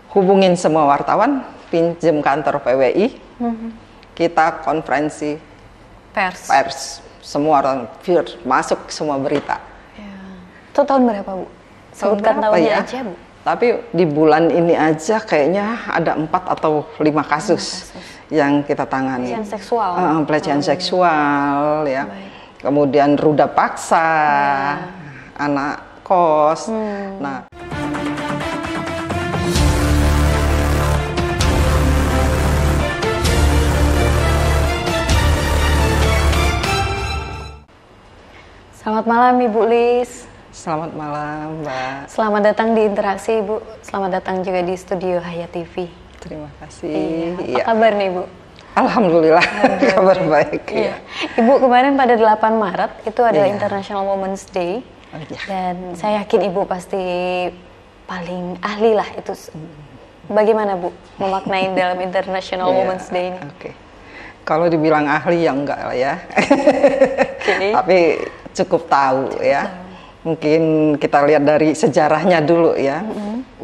hubungin semua wartawan, pinjem kantor PWI, kita konferensi pers, semua orang masuk semua berita. Ya. Itu tahun berapa, Bu? Sebutkan tahunnya ya? aja, Bu. Tapi di bulan ini aja kayaknya ada 4 atau 5 kasus yang kita tangani. Pelecehan seksual. Pelecehan seksual, ya. Baik. Kemudian ruda paksa, anak kos. Nah, selamat malam Ibu Lis. Selamat malam Mbak. Selamat datang di Interaksi Ibu. Selamat datang juga di studio Hayat TV. Terima kasih. Apa kabar nih Bu? Alhamdulillah, kabar baik. Iya. Ibu, kemarin pada 8 Maret itu adalah International Women's Day. Dan saya yakin Ibu pasti paling ahli lah itu. Bagaimana Bu memaknai dalam International Women's Day ini? Kalau dibilang ahli ya enggak lah ya. Tapi cukup tahu ya. Mungkin kita lihat dari sejarahnya dulu ya.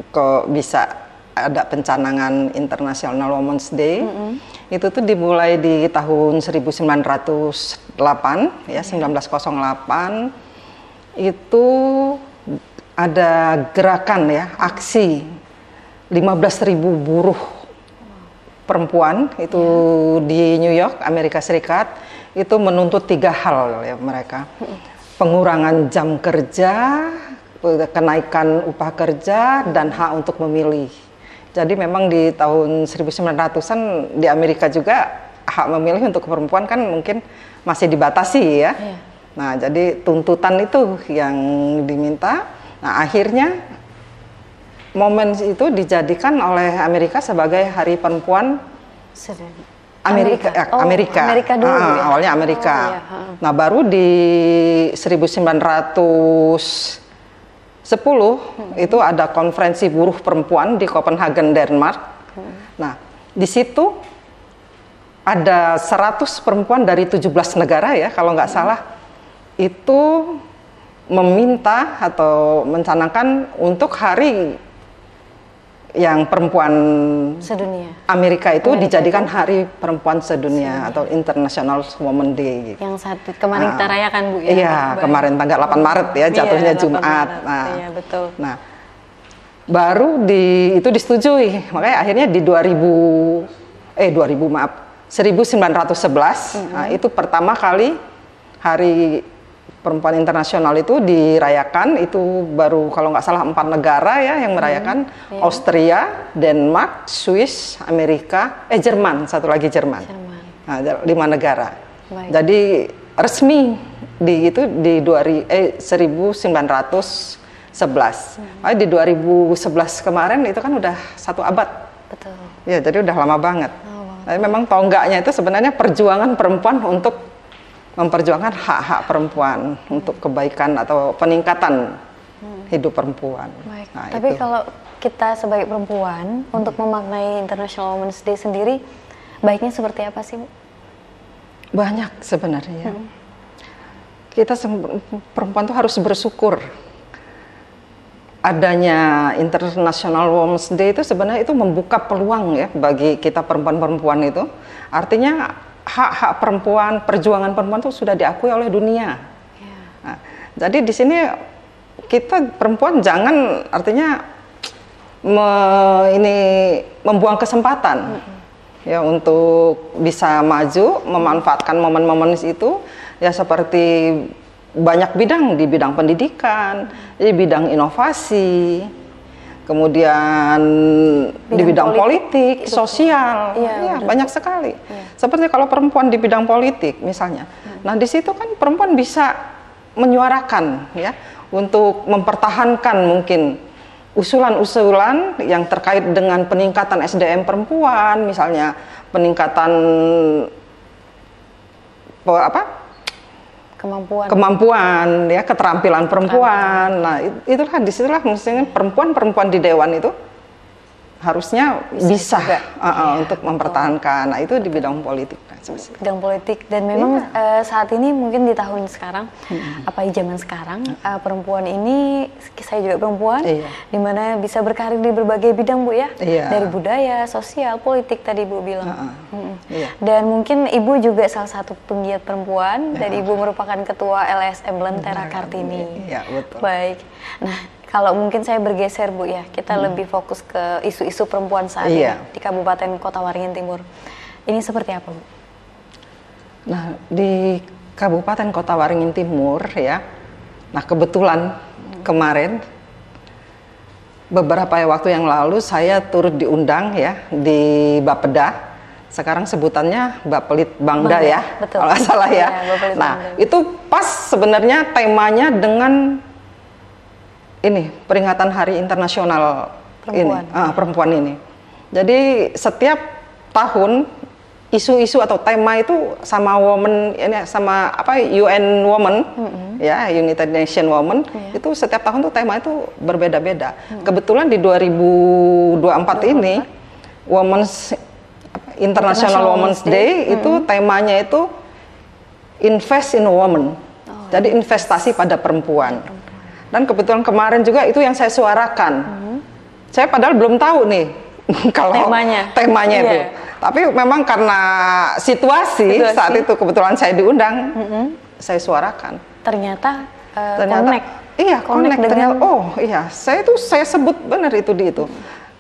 Kok bisa ada pencanangan International Women's Day. Itu tuh dimulai di tahun 1908 ya, 1908. Itu ada gerakan ya, aksi 15.000 buruh perempuan itu di New York, Amerika Serikat, itu menuntut 3 hal ya mereka. Pengurangan jam kerja, kenaikan upah kerja, dan hak untuk memilih. Jadi memang di tahun 1900-an di Amerika juga hak memilih untuk perempuan kan mungkin masih dibatasi ya. Nah, jadi tuntutan itu yang diminta. Nah, akhirnya momen itu dijadikan oleh Amerika sebagai Hari Perempuan Amerika dulu ya? Awalnya Amerika. Nah, baru di 1910 itu ada konferensi buruh perempuan di Copenhagen, Denmark. Nah, di situ ada 100 perempuan dari 17 negara ya, kalau nggak salah, itu meminta atau mencanangkan untuk hari yang perempuan sedunia Amerika itu dijadikan Hari Perempuan Sedunia atau International Women's Day. Yang satu kemarin kita rayakan Bu ya. Iya, kemarin tanggal 8 Maret ya, jatuhnya Jumat. Nah, iya, betul. Nah, baru itu disetujui. Makanya akhirnya di 1911 nah, itu pertama kali Hari Perempuan Internasional itu dirayakan. Itu baru kalau nggak salah 4 negara ya yang merayakan. Austria, Denmark, Swiss, Amerika, Jerman, satu lagi Jerman. Nah, 5 negara. Baik. Jadi resmi di 1911. Di 2011 kemarin itu kan udah 1 abad. Betul. Ya, jadi udah lama banget. Tapi memang tonggaknya itu sebenarnya perjuangan perempuan untuk memperjuangkan hak-hak perempuan untuk kebaikan atau peningkatan hidup perempuan. Baik. Nah, tapi kalau kita sebagai perempuan untuk memaknai International Women's Day sendiri, baiknya seperti apa sih, Bu? Banyak sebenarnya. Kita perempuan tuh harus bersyukur. Adanya International Women's Day itu sebenarnya itu membuka peluang ya bagi kita perempuan-perempuan itu. Artinya hak-hak perempuan, perjuangan perempuan itu sudah diakui oleh dunia. Nah, jadi di sini kita perempuan jangan artinya membuang kesempatan ya untuk bisa maju, memanfaatkan momen-momen itu ya, seperti banyak bidang, di bidang pendidikan, di bidang inovasi, kemudian di bidang politik, sosial, banyak sekali. Seperti kalau perempuan di bidang politik misalnya, nah di situ kan perempuan bisa menyuarakan ya untuk mempertahankan mungkin usulan-usulan yang terkait dengan peningkatan SDM perempuan, misalnya peningkatan kemampuan ya, keterampilan perempuan. Nah, disitulah mestinya perempuan di dewan itu harusnya bisa untuk mempertahankan. Nah, itu di bidang politik. Bidang politik, dan memang saat ini mungkin di tahun sekarang, apa zaman sekarang, perempuan ini, saya juga perempuan, dimana bisa berkarir di berbagai bidang, Bu, ya, dari budaya, sosial, politik tadi Ibu bilang. Dan mungkin Ibu juga salah satu penggiat perempuan, dan Ibu merupakan ketua LSM Lentera Kartini. Iya, betul. Baik. Nah, kalau mungkin saya bergeser, Bu, ya, kita lebih fokus ke isu-isu perempuan saat ini di Kabupaten Kota Waringin Timur. Ini seperti apa, Bu? Nah, di Kabupaten Kota Waringin Timur, ya, nah kebetulan kemarin beberapa waktu yang lalu saya turut diundang, ya, di Bapeda. Sekarang sebutannya Bapelit Bangda, ya, betul. Kalau salah, ya. Nah, itu pas sebenarnya temanya dengan ini peringatan Hari Internasional perempuan ini. Jadi setiap tahun isu-isu atau tema itu sama woman ini, sama apa, UN Women, ya, United Nations Women, itu setiap tahun tuh tema itu berbeda-beda. Kebetulan di 2024 ini International Women's Day itu temanya itu Invest in Women. Jadi investasi pada perempuan. Dan kebetulan kemarin juga itu yang saya suarakan. Saya padahal belum tahu nih kalau temanya itu. Tapi memang karena situasi saat itu kebetulan saya diundang, saya suarakan. Ternyata connect. Iya, connect dengan, saya sebut benar itu di itu.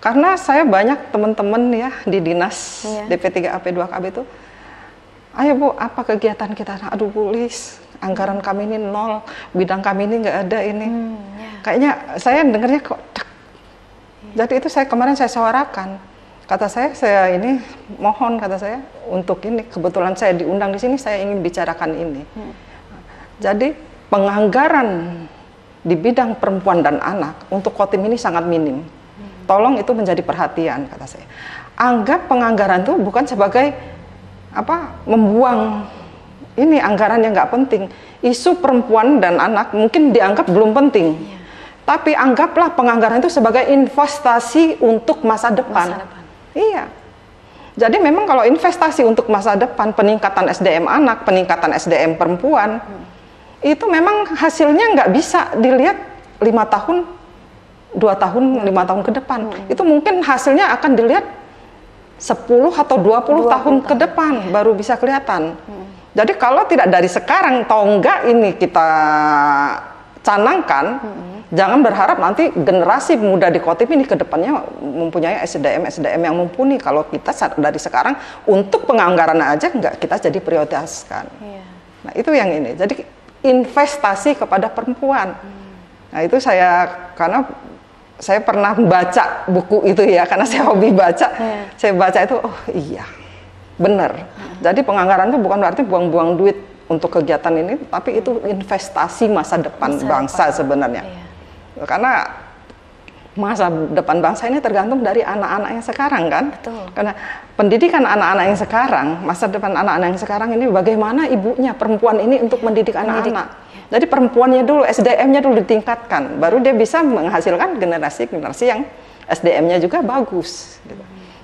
Karena saya banyak teman-teman, ya, di dinas DP3AP 2KB itu, ayo Bu, apa kegiatan kita? Aduh Bu Lis, anggaran kami ini nol, bidang kami ini nggak ada ini. Kayaknya saya dengarnya kok. Jadi itu kemarin saya suarakan. Kata saya ini mohon, kata saya, untuk ini kebetulan saya diundang di sini, saya ingin bicarakan ini. Jadi penganggaran di bidang perempuan dan anak untuk Kotim ini sangat minim. Tolong itu menjadi perhatian, kata saya. Anggap penganggaran itu bukan sebagai membuang ini anggaran yang nggak penting. Isu perempuan dan anak mungkin dianggap belum penting. Tapi anggaplah penganggaran itu sebagai investasi untuk masa depan. Iya. Jadi memang kalau investasi untuk masa depan, peningkatan SDM anak, peningkatan SDM perempuan, itu memang hasilnya nggak bisa dilihat 5 tahun, 2 tahun, 5 tahun ke depan. Itu mungkin hasilnya akan dilihat 10 atau 20 tahun ke depan baru bisa kelihatan. Jadi kalau tidak dari sekarang, atau enggak ini kita canangkan, jangan berharap nanti generasi muda di Kotim ini ke depannya mempunyai SDM yang mumpuni. Kalau kita dari sekarang untuk penganggaran aja enggak kita jadi prioritaskan. Nah, itu yang ini. Jadi investasi kepada perempuan. Nah, itu karena saya pernah baca buku itu, ya, karena saya hobi baca. Saya baca itu, oh iya, benar. Jadi penganggaran itu bukan berarti buang-buang duit untuk kegiatan ini, tapi itu investasi masa depan bangsa sebenarnya. Karena masa depan bangsa ini tergantung dari anak-anak yang sekarang, kan? Karena pendidikan anak-anak yang sekarang, masa depan anak-anak yang sekarang ini bagaimana ibunya perempuan ini untuk mendidik anak-anak. Jadi perempuannya dulu, SDM-nya dulu ditingkatkan, baru dia bisa menghasilkan generasi-generasi yang SDM-nya juga bagus. Gitu.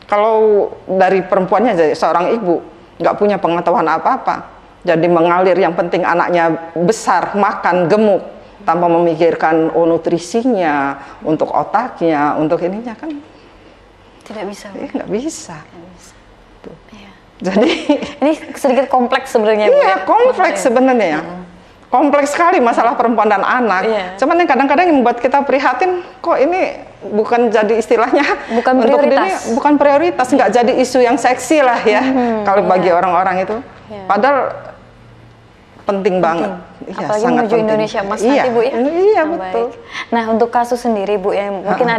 Kalau dari perempuannya jadi seorang ibu nggak punya pengetahuan apa-apa, jadi mengalir yang penting anaknya besar, makan, gemuk, tanpa memikirkan nutrisinya, untuk otaknya, untuk ininya, kan tidak bisa. Nggak bisa. Tuh. Jadi ini sedikit kompleks sebenarnya. Iya, kompleks sebenarnya. Kompleks sekali masalah perempuan dan anak. Cuman yang kadang-kadang yang membuat kita prihatin, kok ini bukan jadi istilahnya bukan prioritas. Bukan prioritas, nggak jadi isu yang seksi lah, ya, kalau bagi orang-orang itu. Padahal penting banget. Apalagi menuju Indonesia emas nanti, Bu, ya. Iya, betul. Nah, untuk kasus sendiri, Bu, ya, mungkin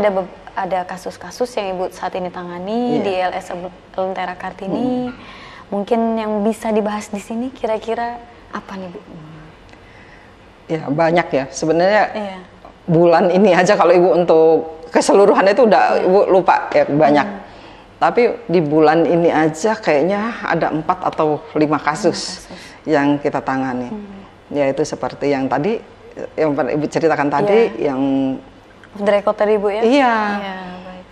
ada kasus-kasus yang Ibu saat ini tangani di LSM Lentera Kartini. Mungkin yang bisa dibahas di sini kira-kira apa nih, Bu? Ya, banyak ya. Sebenarnya bulan ini aja kalau Ibu untuk keseluruhan itu udah Ibu lupa ya, banyak. Tapi di bulan ini aja kayaknya ada 4 atau 5 kasus yang kita tangani. Yaitu seperti yang tadi, yang Ibu ceritakan tadi, yang off the record tadi, Bu, ya? Iya. Baik.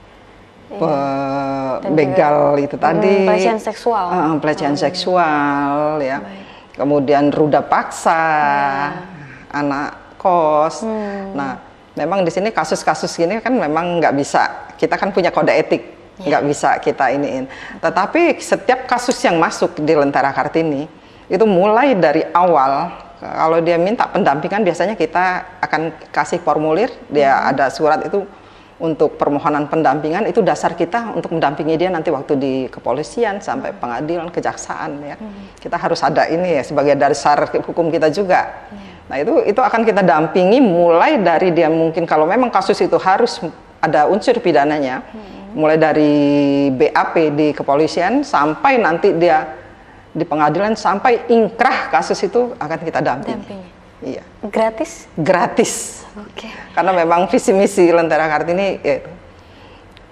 begal itu tadi, pelecehan seksual, ya. Kemudian ruda paksa, anak kos. Nah, memang di sini kasus-kasus gini kan memang nggak bisa. Kita kan punya kode etik, nggak bisa kita iniin. Tetapi setiap kasus yang masuk di Lentera Kartini itu mulai dari awal. Kalau dia minta pendampingan, biasanya kita akan kasih formulir. Dia ada surat itu untuk permohonan pendampingan, itu dasar kita untuk mendampingi dia nanti waktu di kepolisian sampai pengadilan, kejaksaan, ya. Kita harus ada ini ya sebagai dasar hukum kita juga. Nah, itu akan kita dampingi mulai dari dia, mungkin kalau memang kasus itu harus ada unsur pidananya, mulai dari BAP di kepolisian sampai nanti dia di pengadilan sampai ingkrah kasus itu akan kita dampingi. Iya. Gratis? Gratis. Oke. Karena memang visi misi Lentera Kartini ya,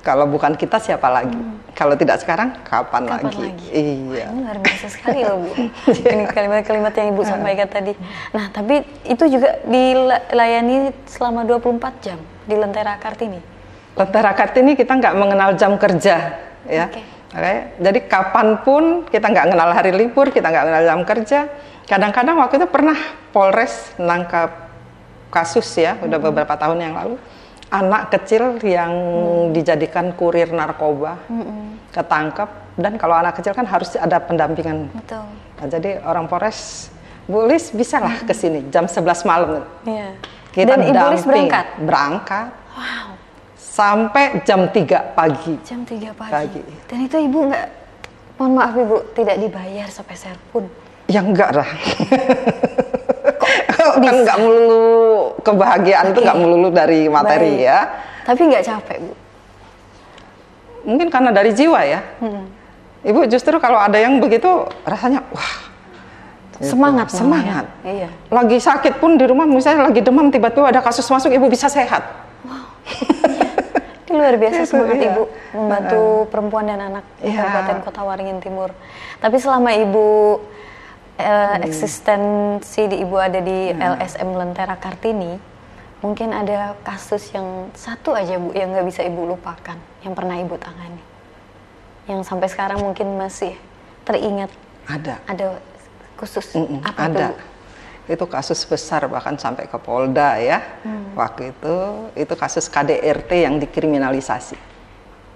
kalau bukan kita siapa lagi? Kalau tidak sekarang kapan lagi? Iya. Ini luar biasa sekali loh, Bu. Ini kalimat-kalimat yang Ibu sampaikan tadi. Nah, tapi itu juga dilayani selama 24 jam di Lentera Kartini. Lentera Kartini kita nggak mengenal jam kerja, ya. Jadi kapanpun, kita nggak kenal hari libur, kita nggak kenal jam kerja. Kadang-kadang waktu itu pernah Polres nangkap kasus ya, udah beberapa tahun yang lalu, anak kecil yang dijadikan kurir narkoba, ketangkep, dan kalau anak kecil kan harus ada pendampingan. Betul. Nah, jadi orang Polres, Bu Lis bisa lah ke sini jam 11 malam. Iya. Kita dan Ibu Lis berangkat. Wow. Sampai jam 3 pagi. Jam 3 pagi. Dan itu Ibu nggak, mohon maaf Ibu, tidak dibayar sepeser pun. Ya enggak lah. Kan nggak melulu kebahagiaan itu nggak melulu dari materi. Baik. Ya. Tapi nggak capek, Bu? Mungkin karena dari jiwa ya. Ibu justru kalau ada yang begitu rasanya wah. Semangat. Semangat. Iya. Lagi sakit pun di rumah, misalnya lagi demam, tiba-tiba ada kasus masuk, Ibu bisa sehat. Wow. Ini luar biasa semangat Ibu membantu perempuan dan anak di Kabupaten Kota Waringin Timur. Tapi selama Ibu eksistensi di Ibu ada di LSM Lentera Kartini, mungkin ada kasus yang satu aja Bu yang nggak bisa Ibu lupakan, yang pernah Ibu tangani, yang sampai sekarang mungkin masih teringat. Ada khusus apa ada. tuh, Bu? Itu kasus besar bahkan sampai ke Polda ya. Waktu itu kasus KDRT yang dikriminalisasi.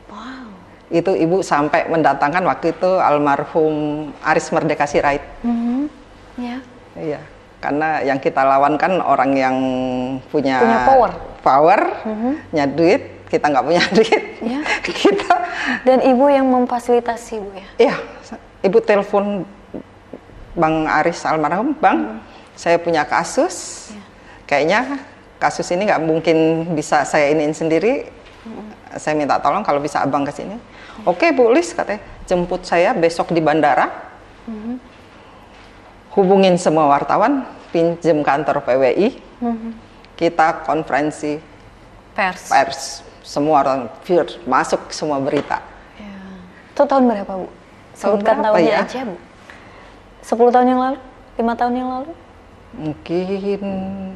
Wow. Itu Ibu sampai mendatangkan waktu itu almarhum Aris Merdeka Sirait. Ya. Iya, karena yang kita lawan kan orang yang punya power, punya duit, kita nggak punya duit. Ya. Kita. Dan Ibu yang memfasilitasi, Bu ya? Iya, Ibu telepon Bang Aris almarhum, Bang, saya punya kasus, kayaknya kasus ini nggak mungkin bisa saya iniin sendiri. Saya minta tolong kalau bisa Abang ke sini. Oke, Bu Lis, katanya, jemput saya besok di bandara. Hubungin semua wartawan, pinjem kantor PWI, kita konferensi pers. Semua orang masuk semua berita. Ya. Itu tahun berapa, Bu? Sebutkan tahunnya aja, Bu. 10 tahun yang lalu? 5 tahun yang lalu? Mungkin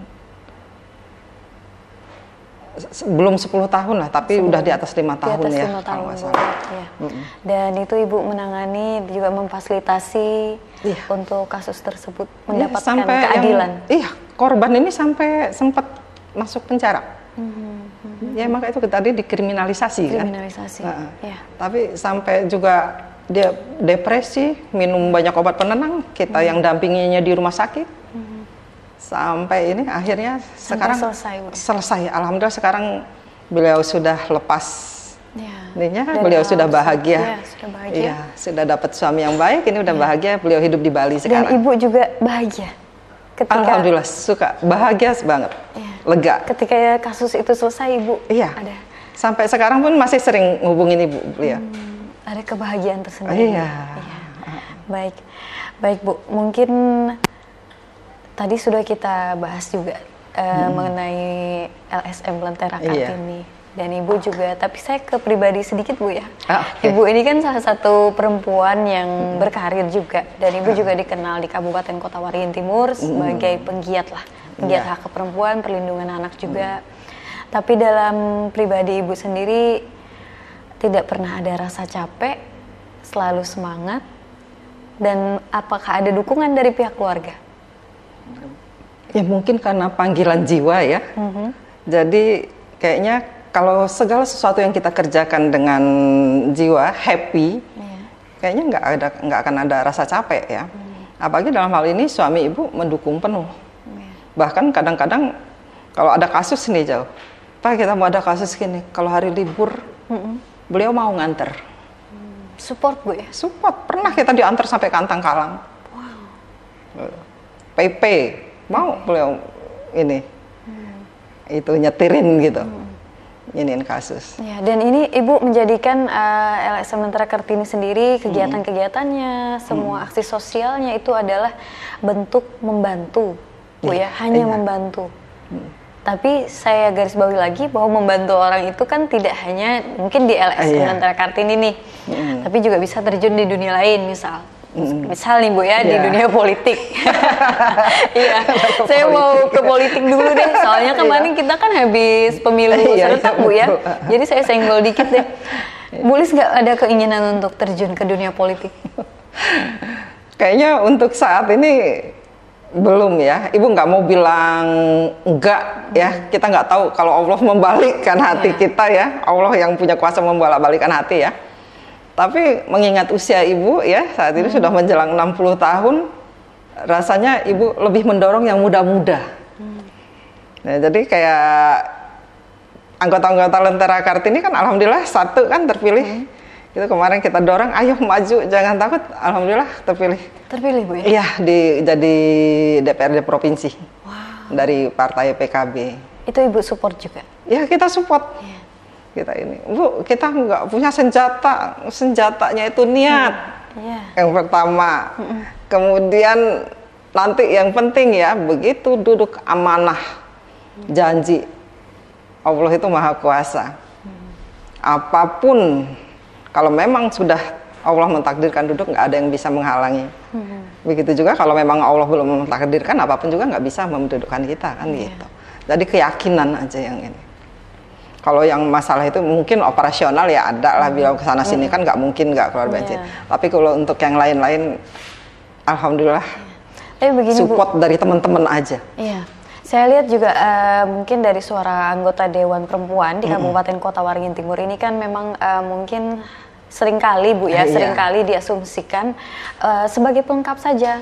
belum 10 tahun lah, tapi udah di atas 5 tahun ya. 5 tahun, ya. Dan itu Ibu menangani, juga memfasilitasi untuk kasus tersebut mendapatkan keadilan. Korban ini sampai sempat masuk penjara. Ya maka itu tadi dikriminalisasi kan. Tapi sampai juga dia depresi, minum banyak obat penenang, kita yang dampinginya di rumah sakit. Sampai ini akhirnya sekarang selesai. Alhamdulillah sekarang beliau sudah lepas. Beliau sudah bahagia. Sudah dapat suami yang baik, ini udah bahagia, beliau hidup di Bali sekarang. Dan Ibu juga bahagia? Alhamdulillah, suka, bahagia banget, lega. Ketika kasus itu selesai Ibu ada? Sampai sekarang pun masih sering hubungin Ibu beliau. Ada kebahagiaan tersendiri. Baik Bu, mungkin tadi sudah kita bahas juga mengenai LSM Lentera Kartini dan Ibu juga, tapi saya ke pribadi sedikit Bu ya. Ibu ini kan salah satu perempuan yang berkarir juga, dan Ibu juga dikenal di Kabupaten Kota Waringin Timur sebagai penggiat hak perempuan, perlindungan anak juga. Tapi dalam pribadi Ibu sendiri tidak pernah ada rasa capek, selalu semangat, dan apakah ada dukungan dari pihak keluarga? Ya mungkin karena panggilan jiwa ya. Jadi kayaknya kalau segala sesuatu yang kita kerjakan dengan jiwa happy, kayaknya nggak akan ada rasa capek ya. Apalagi dalam hal ini suami ibu mendukung penuh. Bahkan kadang-kadang kalau ada kasus nih jauh, Pak kita mau ada kasus gini, kalau hari libur beliau mau nganter. Support Bu ya? Support, pernah kita diantar sampai Kantang Kalang. Wow. PP, mau beliau ini, itu nyetirin gitu. Iniin kasus. Ya, dan ini Ibu menjadikan LSM Lentera Kartini sendiri, kegiatan-kegiatannya, semua aksi sosialnya itu adalah bentuk membantu, Bu ya, hanya membantu. Tapi saya garis bawahi lagi bahwa membantu orang itu kan tidak hanya mungkin di LSM Lentera Kartini nih, tapi juga bisa terjun di dunia lain misal nih Bu ya, di dunia politik. Iya, saya mau ke politik dulu deh, soalnya kemarin kita kan habis pemilu serentak Bu ya, jadi saya senggol dikit deh. Boleh nggak ada keinginan untuk terjun ke dunia politik? Kayaknya untuk saat ini belum ya, Ibu nggak mau bilang enggak ya, kita nggak tahu kalau Allah membalikkan hati kita ya, Allah yang punya kuasa membolak-balikkan hati ya. Tapi mengingat usia Ibu ya, saat ini sudah menjelang 60 tahun, rasanya Ibu lebih mendorong yang muda-muda. Nah, jadi kayak anggota-anggota Lentera Kartini kan alhamdulillah satu kan terpilih. Itu kemarin kita dorong, ayo maju, jangan takut, alhamdulillah terpilih. Terpilih Bu ya? Iya, jadi DPRD Provinsi. Wow. Dari partai PKB. Itu Ibu support juga? Ya, kita support. Kita ini, Bu, kita nggak punya senjata, senjatanya itu niat. Yang pertama. Kemudian nanti yang penting ya, begitu duduk amanah, janji. Allah itu maha kuasa. Apapun, kalau memang sudah Allah mentakdirkan duduk, nggak ada yang bisa menghalangi. Begitu juga kalau memang Allah belum mentakdirkan, apapun juga nggak bisa mendudukkan kita kan gitu. Jadi keyakinan aja yang ini. Kalau yang masalah itu mungkin operasional ya ada lah, bilang kesana sini kan nggak mungkin nggak keluar bensin. Tapi kalau untuk yang lain-lain, alhamdulillah support Bu, dari teman-teman aja. Iya, saya lihat juga mungkin dari suara anggota Dewan Perempuan di Kabupaten Kota Waringin Timur ini kan memang mungkin seringkali Bu ya, seringkali diasumsikan sebagai pelengkap saja.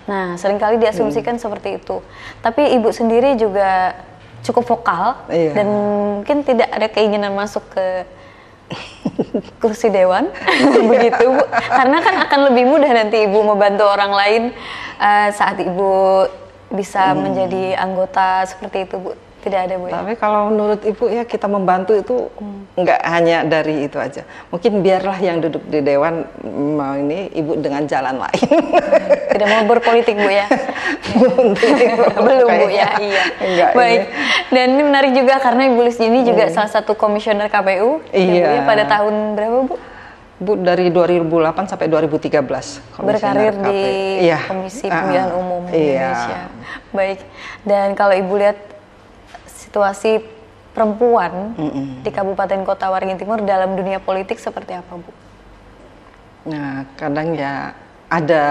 Nah, seringkali diasumsikan seperti itu. Tapi Ibu sendiri juga cukup vokal dan mungkin tidak ada keinginan masuk ke kursi dewan begitu Bu, karena kan akan lebih mudah nanti Ibu membantu orang lain saat Ibu bisa menjadi anggota seperti itu Bu. Tidak ada Bu ya? Tapi kalau menurut Ibu ya, kita membantu itu nggak hanya dari itu aja. Mungkin biarlah yang duduk di dewan mau ini Ibu dengan jalan lain. Tidak mau berpolitik Bu ya? Belum Bu ya? Iya. Enggak, baik. Ini. Dan ini menarik juga karena Ibu Lis ini juga salah satu komisioner KPU. Ya, pada tahun berapa Bu? Bu dari 2008 sampai 2013. Berkarir di Komisi Pemilihan Umum Indonesia. Baik. Dan kalau Ibu lihat situasi perempuan di Kabupaten Kota Waringin Timur dalam dunia politik seperti apa Bu? Nah, kadang ya ada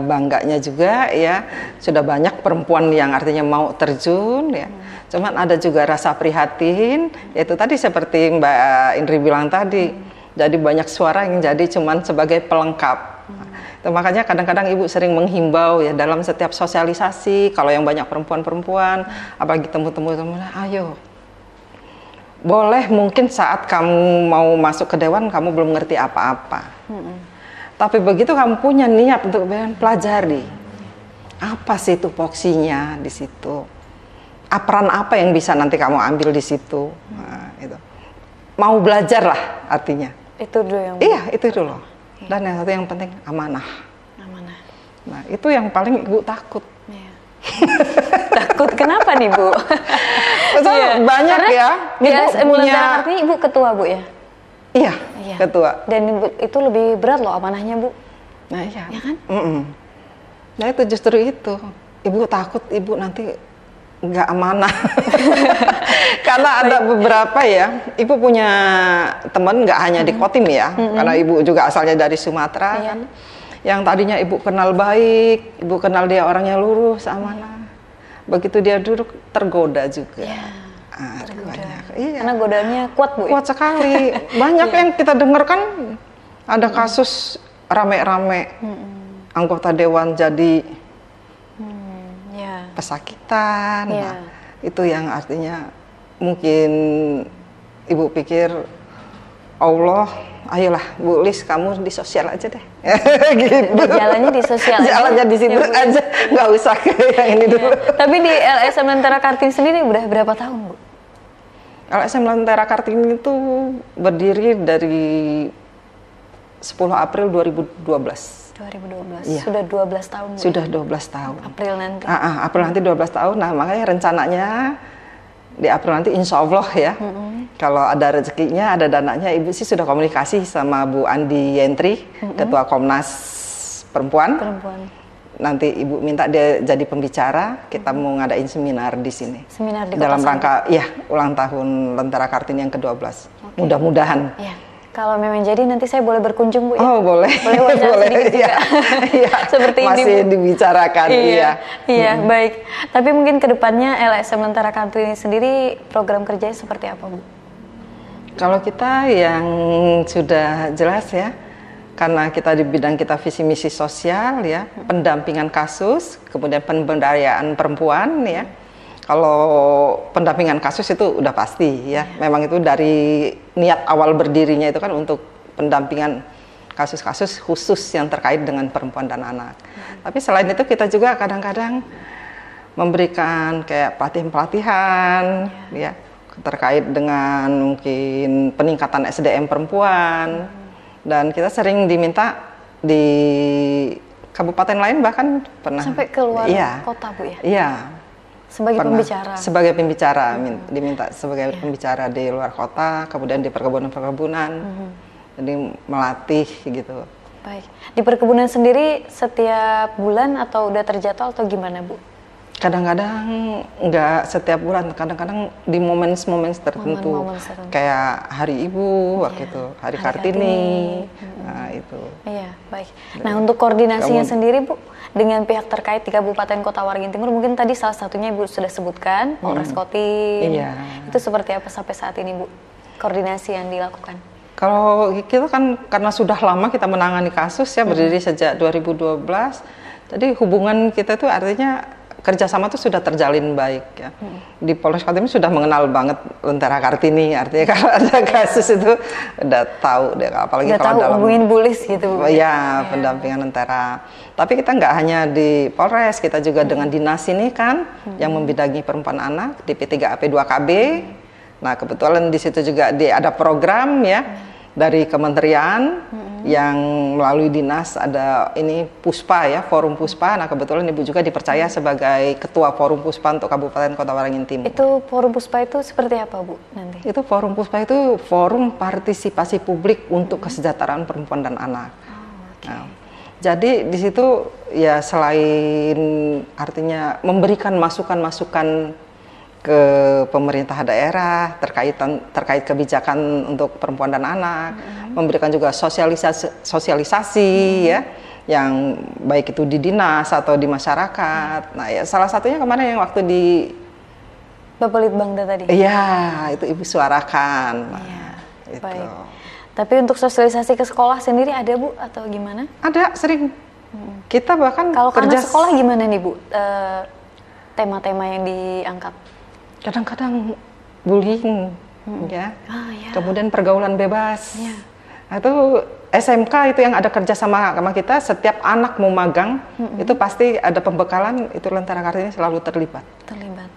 bangganya juga ya, sudah banyak perempuan yang artinya mau terjun ya. Cuman ada juga rasa prihatin, yaitu tadi seperti Mbak Indri bilang tadi, jadi banyak suara yang jadi cuman sebagai pelengkap. Makanya kadang-kadang Ibu sering menghimbau ya dalam setiap sosialisasi, kalau yang banyak perempuan-perempuan, apalagi temu-temu, ayo. Boleh mungkin saat kamu mau masuk ke dewan, kamu belum ngerti apa-apa. Tapi begitu kamu punya niat untuk pelajari, apa sih itu tupoksinya di situ? Peran apa yang bisa nanti kamu ambil di situ? Nah, itu. Mau belajar lah artinya. Itu dulu yang... Iya, itu dulu. Dan yang satu yang penting amanah. Amanah. Nah itu yang paling Ibu takut. Takut kenapa nih Bu? Banyak karena ya. Di LSM Lentera Kartini Ibu ketua Bu ya? Iya, ketua. Dan Ibu itu lebih berat loh amanahnya Bu. Nah iya. Ya kan? Nah itu justru itu. Ibu takut Ibu nanti nggak amanah. Karena ada beberapa ya, Ibu punya teman nggak hanya di Kotim ya, karena Ibu juga asalnya dari Sumatera kan. Yang tadinya Ibu kenal baik, Ibu kenal dia orangnya lurus, amanah. Begitu dia duduk tergoda juga. Tergoda. Karena godaannya kuat Bu. Kuat sekali. Banyak yang kita dengar kan ada kasus rame-rame anggota dewan jadi pesakitan. Nah, itu yang artinya mungkin Ibu pikir Allah, ayolah Bu Lis, kamu di sosial aja deh. Gitu. Jalannya di sosial aja. Jalannya di situ aja, nggak usah ke yang ini dulu. Tapi di LSM Lentera Kartini sendiri udah berapa tahun Bu? LSM Lentera Kartini itu berdiri dari 10 April 2012. 2012, ya. Sudah 12 tahun. Sudah 12 tahun. April nanti. April nanti 12 tahun. Nah, makanya rencananya di April nanti insya Allah ya, kalau ada rezekinya, ada dananya, Ibu sih sudah komunikasi sama Bu Andi Yentri, Ketua Komnas Perempuan. Nanti Ibu minta dia jadi pembicara, kita mau ngadain seminar di sini. Seminar di dalam rangka ya ulang tahun Lentera Kartini yang ke-12. Mudah-mudahan. Ya. Kalau memang jadi nanti saya boleh berkunjung Bu ya? Oh boleh. Boleh wawancara sedikit juga. Iya. Seperti masih ini Bu. Dibicarakan. Iya, baik. Tapi mungkin kedepannya LSM Lentera Kartini sendiri program kerjanya seperti apa Bu? Kalau kita yang sudah jelas ya, karena kita di bidang kita visi misi sosial ya, pendampingan kasus, kemudian pemberdayaan perempuan ya. Kalau pendampingan kasus itu udah pasti ya, memang itu dari niat awal berdirinya itu kan untuk pendampingan kasus-kasus khusus yang terkait dengan perempuan dan anak. Tapi selain itu kita juga kadang-kadang memberikan kayak pelatihan-pelatihan ya terkait dengan mungkin peningkatan SDM perempuan, dan kita sering diminta di kabupaten lain bahkan pernah sampai keluar kota Bu ya? Iya. Sebagai pembicara? Sebagai pembicara, diminta sebagai pembicara di luar kota, kemudian di perkebunan-perkebunan, jadi melatih gitu. Baik, di perkebunan sendiri setiap bulan atau udah terjadwal atau gimana Bu? Kadang-kadang nggak setiap bulan, kadang-kadang di momen-momen tertentu, kayak Hari Ibu, waktu itu, Hari Kartini, nah itu. Iya, baik. Nah untuk koordinasinya sendiri Bu, dengan pihak terkait di Kabupaten Kota Waringin Timur, mungkin tadi salah satunya Ibu sudah sebutkan, Polres Kotim. Itu seperti apa sampai saat ini Bu, koordinasi yang dilakukan? Kalau kita kan karena sudah lama kita menangani kasus ya, berdiri sejak 2012, jadi hubungan kita itu artinya kerjasama itu sudah terjalin baik ya. Di Polres Kotim sudah mengenal banget Lentera Kartini, artinya kalau ada kasus itu udah tahu deh, apalagi udah kalau tahu, dalam hubungin Bulis gitu. Ya, pendampingan Lentera. Tapi kita nggak hanya di Polres, kita juga dengan dinas ini kan yang membidangi perempuan anak di P3AP2KB. Nah, kebetulan di situ juga ada program ya dari kementerian yang melalui dinas, ada ini Puspa ya, Forum Puspa. Nah, kebetulan Ibu juga dipercaya sebagai Ketua Forum Puspa untuk Kabupaten Kota Waringin Timur. Itu Forum Puspa itu seperti apa Bu nanti? Itu Forum Puspa itu forum partisipasi publik untuk kesejahteraan perempuan dan anak. Nah, jadi di situ ya selain artinya memberikan masukan-masukan ke pemerintah daerah terkait kebijakan untuk perempuan dan anak, memberikan juga sosialisasi ya, yang baik itu di dinas atau di masyarakat. Nah ya salah satunya kemarin yang waktu di Bapelitbangda tadi. Iya, itu Ibu suarakan. Nah, itu. Baik. Tapi untuk sosialisasi ke sekolah sendiri ada Bu atau gimana? Ada, sering. Kita bahkan kalau kerja sekolah gimana nih Bu? Tema-tema yang diangkat? Kadang-kadang bullying, ya. Kemudian pergaulan bebas. Itu SMK itu yang ada kerja sama kita, setiap anak mau magang, itu pasti ada pembekalan, itu Lentera Kartini selalu terlibat.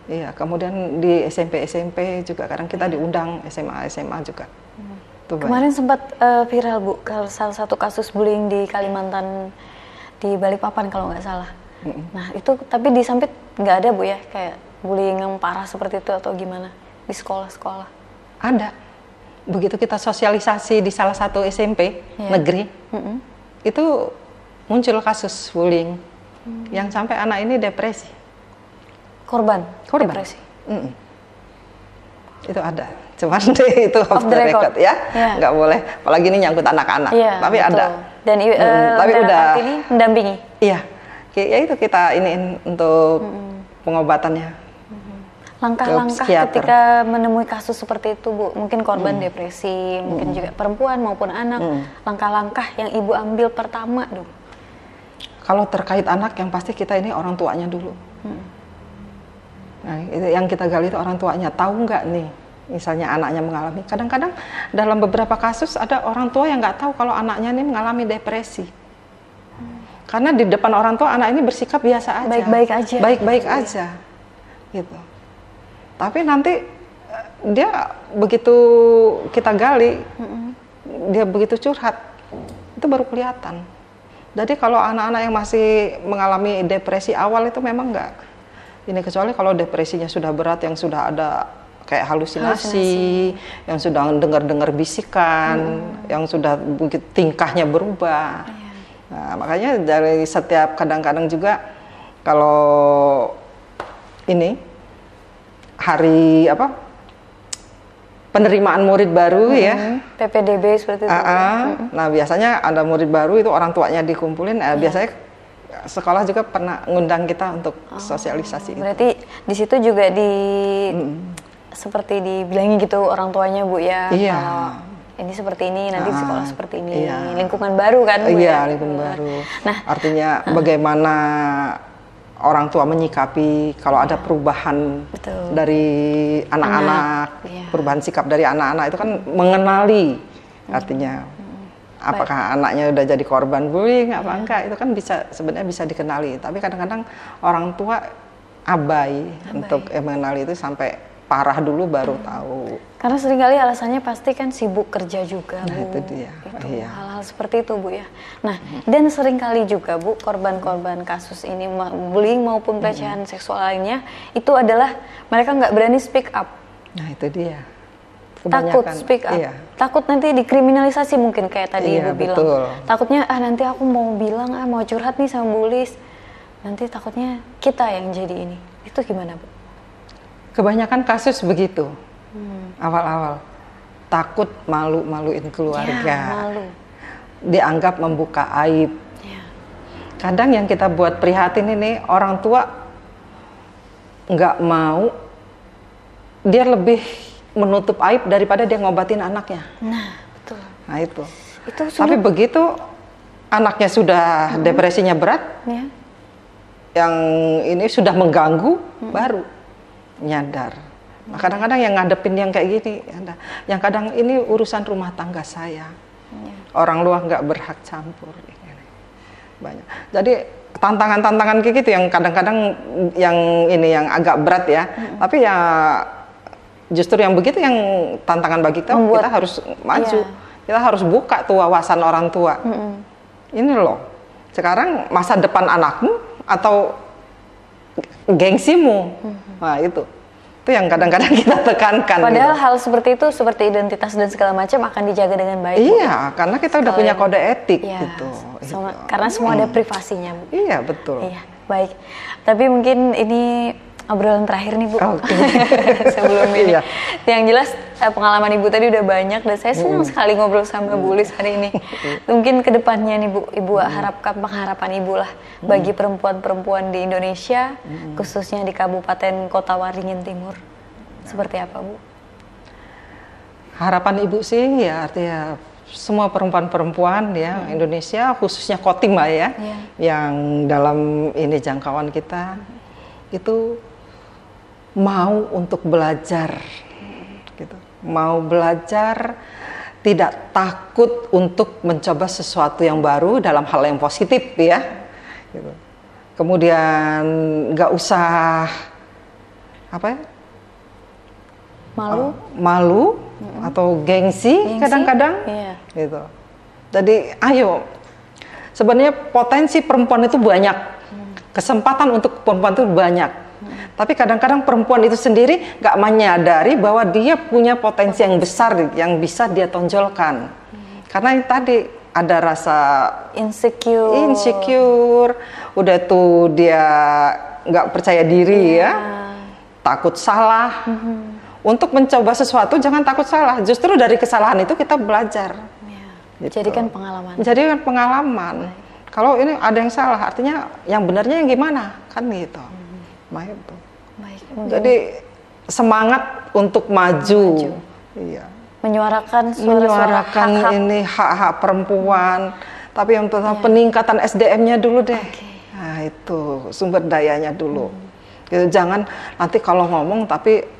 Iya, kemudian di SMP juga kadang kita diundang, SMA juga. Kemarin sempat viral Bu, kalau salah satu kasus bullying di Kalimantan, di Balikpapan kalau nggak salah. Nah itu tapi di Sampit nggak ada Bu ya, kayak bullying yang parah seperti itu atau gimana di sekolah-sekolah? Ada. Begitu kita sosialisasi di salah satu SMP negeri, itu muncul kasus bullying yang sampai anak ini depresi. Korban? Depresi? Itu ada, cuman itu off the record ya, nggak boleh. Apalagi ini nyangkut anak-anak, tapi betul. Ada. Dan tapi udah ini mendampingi. Iya, ya itu kita iniin untuk pengobatannya. Langkah-langkah ketika menemui kasus seperti itu, Bu, mungkin korban depresi, mungkin juga perempuan maupun anak, langkah-langkah yang Ibu ambil pertama dulu. Kalau terkait anak, yang pasti kita ini orang tuanya dulu. Nah, itu yang kita gali itu orang tuanya. Tahu nggak nih, misalnya anaknya mengalami. Kadang-kadang dalam beberapa kasus ada orang tua yang nggak tahu kalau anaknya ini mengalami depresi. Karena di depan orang tua anak ini bersikap biasa aja. Baik-baik aja. Baik-baik aja. Gitu. Tapi nanti dia begitu kita gali, dia begitu curhat, itu baru kelihatan. Jadi kalau anak-anak yang masih mengalami depresi awal itu memang enggak. Ini kecuali kalau depresinya sudah berat, yang sudah ada kayak halusinasi. Yang sudah dengar-dengar bisikan, yang sudah tingkahnya berubah. Nah, makanya dari setiap kadang-kadang juga kalau ini hari penerimaan murid baru ya, PPDB seperti itu. Nah biasanya ada murid baru itu orang tuanya dikumpulin. Biasanya sekolah juga pernah ngundang kita untuk sosialisasi. Berarti di situ juga seperti dibilangi gitu orang tuanya, Bu ya. Iya. Kalau ini seperti ini, nanti sekolah seperti ini. Lingkungan baru kan, Bu? Iya, lingkungan baru. Nah, artinya bagaimana orang tua menyikapi kalau ada perubahan dari anak-anak, perubahan sikap dari anak-anak itu kan mengenali, artinya apakah anaknya udah jadi korban bullying apa enggak, itu kan sebenarnya bisa dikenali. Tapi kadang-kadang orang tua abai untuk mengenali itu sampai parah dulu baru tahu. Karena seringkali alasannya pasti kan sibuk kerja juga, Bu. Nah, itu dia. Hal-hal seperti itu, Bu ya. Nah, dan seringkali juga, Bu, korban-korban kasus ini bullying maupun pelecehan seksual lainnya itu adalah mereka nggak berani speak up. Nah, itu dia. Takut speak up. Takut nanti dikriminalisasi mungkin kayak tadi Ibu bilang. Takutnya nanti aku mau bilang mau curhat nih sama Bu Lis. Nanti takutnya kita yang jadi ini. Itu gimana, Bu? Kebanyakan kasus begitu, awal-awal takut malu-maluin keluarga, dianggap membuka aib. Kadang yang kita buat prihatin ini orang tua nggak mau, dia lebih menutup aib daripada dia ngobatin anaknya. Nah, betul. Nah itu tapi begitu anaknya sudah depresinya berat, yang ini sudah mengganggu, baru nyadar. Nah, kadang-kadang yang ngadepin yang kayak gini, yang kadang ini urusan rumah tangga saya, orang luar nggak berhak campur. Banyak. Jadi tantangan-tantangan kayak gitu yang kadang-kadang yang ini yang agak berat ya. Tapi ya justru yang begitu yang tantangan bagi kita, kita harus maju, kita harus buka tuh wawasan orang tua. Ini loh, sekarang masa depan anakmu atau gengsimu, nah itu yang kadang-kadang kita tekankan. Padahal hal seperti itu, seperti identitas dan segala macam akan dijaga dengan baik. Iya, karena kita udah punya kode etik gitu. Karena semua ada privasinya, Bu. Iya, betul. Iya, baik. Tapi mungkin ini obrolan terakhir nih, Bu. Sebelum ini. Yang jelas pengalaman Ibu tadi udah banyak dan saya senang sekali ngobrol sama Bu Lis hari ini. Mungkin kedepannya nih, Bu, Ibu harapkan pengharapan Ibu lah bagi perempuan-perempuan di Indonesia, khususnya di Kabupaten Kota Waringin Timur. Seperti apa, Bu? Harapan Ibu sih ya artinya semua perempuan-perempuan ya Indonesia, khususnya Kotim ya, yang dalam ini jangkauan kita itu mau untuk belajar, gitu. Mau belajar, tidak takut untuk mencoba sesuatu yang baru dalam hal yang positif ya. Gitu. Kemudian nggak usah malu atau gengsi kadang-kadang, gitu. Jadi ayo, sebenarnya potensi perempuan itu banyak, kesempatan untuk perempuan itu banyak. Tapi kadang-kadang perempuan itu sendiri nggak menyadari bahwa dia punya potensi yang besar yang bisa dia tonjolkan. Karena yang tadi ada rasa insecure, udah tuh dia nggak percaya diri ya, takut salah, untuk mencoba sesuatu jangan takut salah. Justru dari kesalahan itu kita belajar. Gitu. Jadikan pengalaman. Jadikan pengalaman. Kalau ini ada yang salah, artinya yang benarnya yang gimana, kan gitu. Itu. Baik. Jadi semangat untuk maju. Iya. Menyuarakan hak-hak. Ini hak-hak perempuan. Tapi yang pertama peningkatan SDM-nya dulu deh. Nah itu sumber dayanya dulu. Gitu, jangan nanti kalau ngomong tapi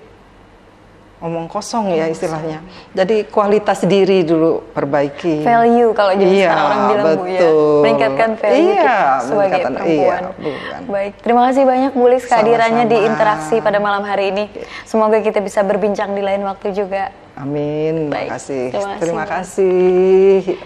ngomong kosong ya istilahnya. Jadi kualitas diri dulu perbaiki. Value kalau jadi orang bilang betul. Bu ya. Meningkatkan value kita sebagai perempuan. Baik, terima kasih banyak Bu Lis kehadirannya di interaksi pada malam hari ini. Semoga kita bisa berbincang di lain waktu juga. Amin. Baik, Terima kasih.